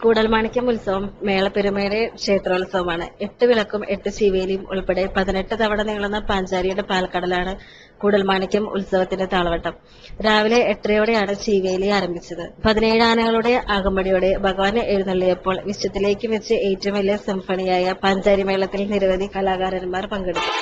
കൂടൽമാണിക്യം ഉത്സവം മേളപ്പെരുമയുടെ ക്ഷേത്രോത്സവമാണ്. 8 വിളക്കും 8 ശീവേലിയും ഉൾപ്പെടെ 18 തവണ നീളുന്ന പാഞ്ചാലിയുടെ പാൽക്കടലാണ് കൂടൽമാണിക്യം ഉത്സവത്തിന്റെ താളവട്ടം. രാവിലെ 8:30യോടെയാണ് ശീവേലി ആരംഭിച്ചത്. 17 ആനകളുടെ അകമ്പടിയോടെ ഭഗവാൻ എഴുന്നള്ളിയപ്പോൾ വിശ്വത്തിലേക്ക് വെച്ച് ഏറ്റവും വലിയ സിംഫണിയായ പാഞ്ചാരി മേളത്തിൽ നിരവധി കലാകാരന്മാർ പങ്കെടുത്തു.